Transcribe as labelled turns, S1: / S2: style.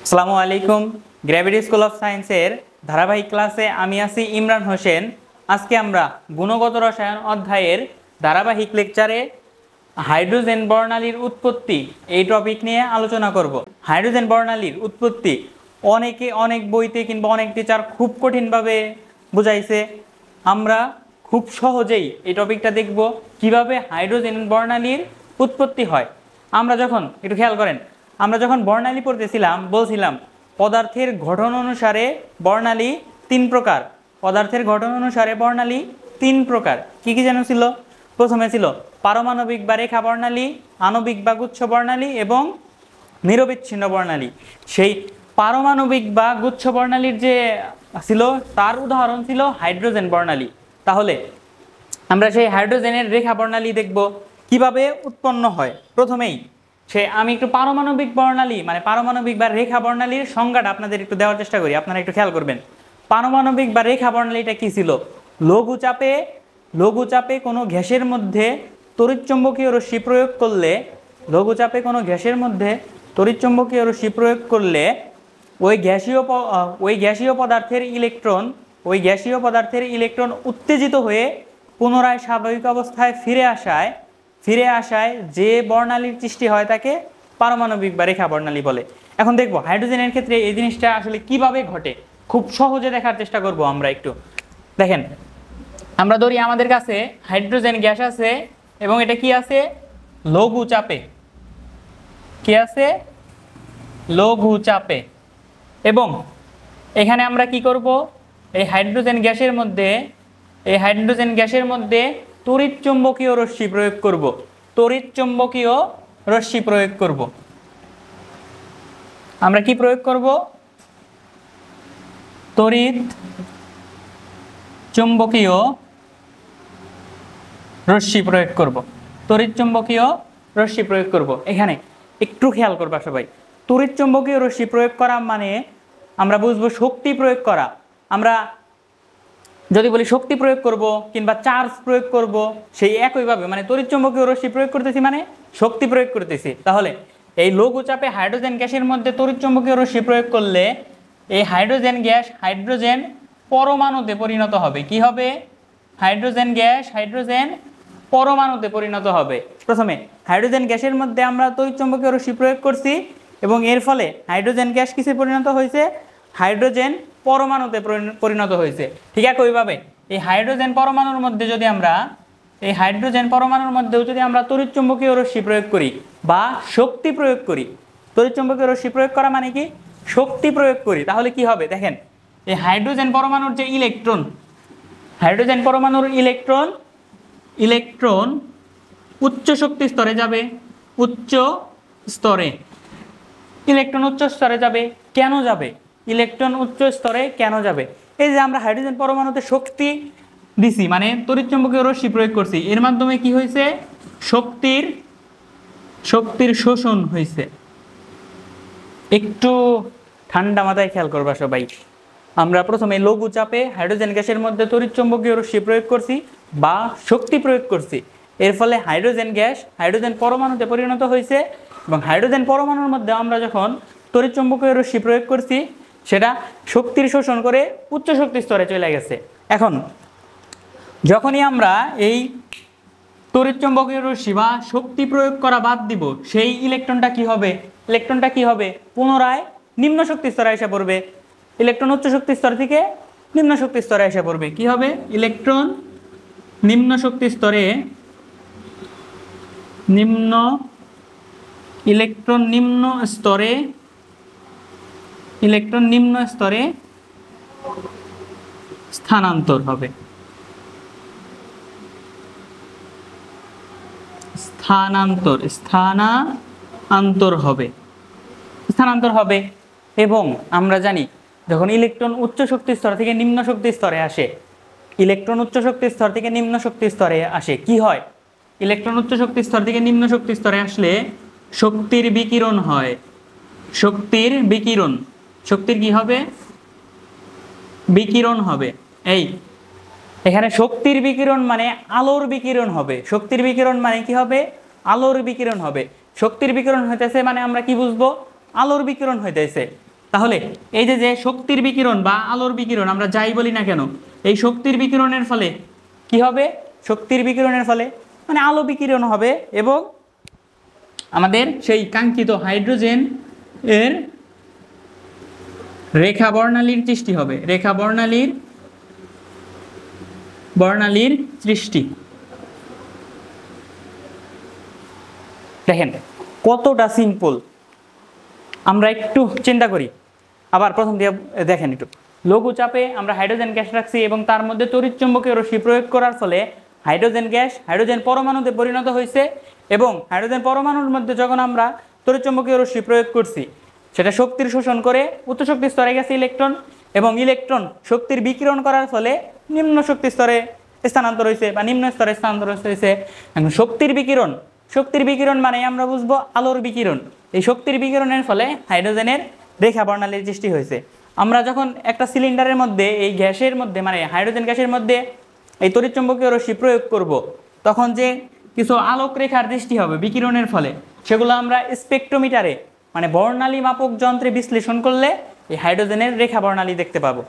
S1: আসসালামু আলাইকুম। Gravity school of সায়েন্সের ধারাবাহিক ক্লাসে আমি আছি ইমরান হোসেন। আজকে আমরা গুণগত রসায়ন অধ্যায়ের ধারাবাহিক লেকচারে হাইড্রোজেন বর্ণালীর উৎপত্তি এই টপিক নিয়ে আলোচনা করব। হাইড্রোজেন বর্ণালীর উৎপত্তি অনেক বইতে কিংবা অনেক টিচার খুব কঠিনভাবে বুঝাইছে। আমরা খুব সহজেই এই টপিকটা দেখব কিভাবে হাইড্রোজেন বর্ণালীর উৎপত্তি হয়। আমরা যখন একটু খেয়াল করেন, আমরা যখন বর্ণালী পড়তেছিলাম বলছিলাম পদার্থের গঠন অনুসারে বর্ণালী তিন প্রকার। পদার্থের গঠন অনুসারে বর্ণালী তিন প্রকার। কি কি যেন ছিল? প্রথমে ছিল পারমাণবিক বা রেখা বর্ণালী, আণবিক বা গুচ্ছ বর্ণালী এবং নিরবিচ্ছিন্ন বর্ণালী। সেই পারমাণবিক বা গুচ্ছ বর্ণালীর যে ছিল তার উদাহরণ ছিল হাইড্রোজেন বর্ণালী। তাহলে আমরা সেই হাইড্রোজেনের রেখা বর্ণালী দেখব কিভাবে উৎপন্ন হয়। প্রথমেই আমি একটু পারমাণবিক বর্ণালী মানে পারমাণবিক বা রেখা বর্ণালীর সংজ্ঞাটা আপনাদের একটু দেওয়ার চেষ্টা করি, আপনারা একটু খেয়াল করবেন। পারমাণবিক বা রেখা বর্ণালীটা কি ছিল? লঘুচাপে কোনো গ্যাসের মধ্যে তড়িৎচুম্বকীয় রশ্মি প্রয়োগ করলে ওই গ্যাসীয় পদার্থের ইলেকট্রন উত্তেজিত হয়ে পুনরায় স্বাভাবিক অবস্থায় ফিরে আসায় যে বর্ণালীর সৃষ্টি হয় তাকে পারমাণবিক বা রেখা বর্ণালী বলে। এখন দেখব হাইড্রোজেনের ক্ষেত্রে এই জিনিসটা আসলে কিভাবে ঘটে, খুব সহজে দেখার চেষ্টা করব। আমরা একটু দেখেন, আমরা ধরি আমাদের কাছে হাইড্রোজেন গ্যাস আছে এবং এটা কি আছে? লঘুচাপে। কি আছে? লঘুচাপে। এবং এখানে আমরা কি করব? এই হাইড্রোজেন গ্যাসের মধ্যে তড়িৎচুম্বকীয় রশ্মি প্রয়োগ করব। আমরা কি প্রয়োগ করব? তড়িৎচুম্বকীয় রশ্মি প্রয়োগ করব। এখানে একটু খেয়াল করবা সবাই। তড়িৎচুম্বকীয় রশ্মি প্রয়োগ করা মানে আমরা বুঝবো শক্তি প্রয়োগ করা। আমরা যদি বলি শক্তি প্রয়োগ করব কিংবা চার্জ প্রয়োগ করব, সেই একইভাবে মানে তড়িৎচুম্বকীয় রশ্মি প্রয়োগ করতেছি মানে শক্তি প্রয়োগ করতেছি। তাহলে এই লঘুচাপে হাইড্রোজেন গ্যাসের মধ্যে তড়িৎচুম্বকীয় রশ্মি প্রয়োগ করলে এই হাইড্রোজেন গ্যাস হাইড্রোজেন পরমাণুতে পরিণত হবে। কি হবে? হাইড্রোজেন গ্যাস হাইড্রোজেন পরমাণুতে পরিণত হবে। প্রথমে হাইড্রোজেন গ্যাসের মধ্যে আমরা তড়িৎচুম্বকীয় রশ্মি প্রয়োগ করছি এবং এর ফলে হাইড্রোজেন গ্যাস কিসে পরিণত হয়েছে? হাইড্রোজেন পরমাণুতে পরিণত হয়েছে। ঠিক একইভাবে এই হাইড্রোজেন পরমাণুর মধ্যে যদি আমরা তড়িৎচুম্বকীয় রশ্মি প্রয়োগ করি বা শক্তি প্রয়োগ করি, তড়িৎচুম্বকীয় রশ্মি প্রয়োগ করা মানে কি? শক্তি প্রয়োগ করি, তাহলে কি হবে? দেখেন, এই হাইড্রোজেন পরমাণুর যে ইলেকট্রন উচ্চ শক্তি স্তরে যাবে। ইলেকট্রন উচ্চ স্তরে যাবে। কেন যাবে ইলেকট্রন উচ্চ স্তরে? কেন যাবে? এই যে আমরা হাইড্রোজেন পরমাণুতে শক্তি দিছি মানে তড়িৎচুম্বকীয় রশ্মি প্রয়োগ করছি, এর মাধ্যমে কি হয়েছে? শক্তির শোষণ হয়েছে। একটু ঠান্ডা মাথায় খেয়াল করবা সবাই। আমরা প্রথমে লঘুচাপে হাইড্রোজেন গ্যাসের মধ্যে তড়িৎচুম্বকীয় রশ্মি প্রয়োগ করছি বা শক্তি প্রয়োগ করছি, এর ফলে হাইড্রোজেন গ্যাস হাইড্রোজেন পরমাণুতে পরিণত হয়েছে এবং হাইড্রোজেন পরমাণুর মধ্যে আমরা যখন তড়িৎচুম্বকীয় রশ্মি প্রয়োগ করছি সেটা শক্তির শোষণ করে উচ্চ শক্তি স্তরে চলে গেছে। এখন যখনই আমরা এই তড়িৎচুম্বকীয় রশ্মি বা শক্তি প্রয়োগ করা বাদ দিব, সেই ইলেকট্রনটা কি হবে? পুনরায় নিম্ন শক্তি স্তরে এসে পড়বে। ইলেকট্রন উচ্চ শক্তি স্তর থেকে নিম্ন শক্তি স্তরে এসে পড়বে। কি হবে? ইলেকট্রন নিম্ন স্তরে স্থানান্তর হবে। এবং আমরা জানি যখন ইলেকট্রন উচ্চ শক্তি স্তর থেকে নিম্ন শক্তি স্তরে আসে, কি হয়? ইলেকট্রন উচ্চ শক্তি স্তর থেকে নিম্ন শক্তি স্তরে আসলে শক্তির বিকিরণ হয়। শক্তির কি হবে? বিকিরণ হবে। এখানে শক্তির বিকিরণ মানে আলোর বিকিরণ হবে। শক্তির বিকিরণ মানে কি হবে? আলোর বিকিরণ হবে। শক্তির বিকিরণ হইতেছে মানে আমরা কি বুঝবো? আলোর বিকিরণ হইতেছে। তাহলে এই যে যে শক্তির বিকিরণ বা আলোর বিকিরণ আমরা যাই বলি না কেন, এই শক্তির বিকিরণের ফলে কি হবে? শক্তির বিকিরণের ফলে মানে আলো বিকিরণ হবে এবং আমাদের সেই কাঙ্ক্ষিত হাইড্রোজেন এর রেখা বর্ণালীর সৃষ্টি হবে, রেখা বর্ণালীর সৃষ্টি। দেখেন কতটা সিম্পল, আমরা একটু চিন্তা করি। আবার প্রথম দিয়ে দেখেন একটু, লঘু চাপে আমরা হাইড্রোজেন গ্যাস রাখছি এবং তার মধ্যে তড়িৎচুম্বকীয় রশ্মি প্রয়োগ করার ফলে হাইড্রোজেন গ্যাস হাইড্রোজেন পরমাণুতে পরিণত হয়েছে এবং হাইড্রোজেন পরমাণুর মধ্যে যখন আমরা তড়িৎচুম্বকীয় রশ্মি প্রয়োগ করছি সেটা শক্তির শোষণ করে উচ্চ শক্তি স্তরে গেছে ইলেকট্রন, এবং ইলেকট্রন শক্তির বিকিরণ করার ফলে নিম্ন শক্তি স্তরে স্থানান্তর হয়েছে বা নিম্ন স্তরে স্থানান্তর হয়েছে। এখন শক্তির বিকিরণ মানে আমরা বুঝবো আলোর বিকিরণ। এই শক্তির বিকিরণের ফলে হাইড্রোজেনের রেখা বর্ণালীর সৃষ্টি হয়েছে। আমরা যখন একটা সিলিন্ডারের মধ্যে এই গ্যাসের মধ্যে মানে হাইড্রোজেন গ্যাসের মধ্যে এই তড়িৎচুম্বকীয় রশ্মি প্রয়োগ করব, তখন যে কিছু আলোক রেখার সৃষ্টি হবে বিকিরণের ফলে, সেগুলো আমরা স্পেকট্রোমিটারে মানে বর্ণালী মাপক যন্ত্রে বিশ্লেষণ করলে এই হাইড্রোজেনের রেখা বর্ণালী দেখতে পাবো।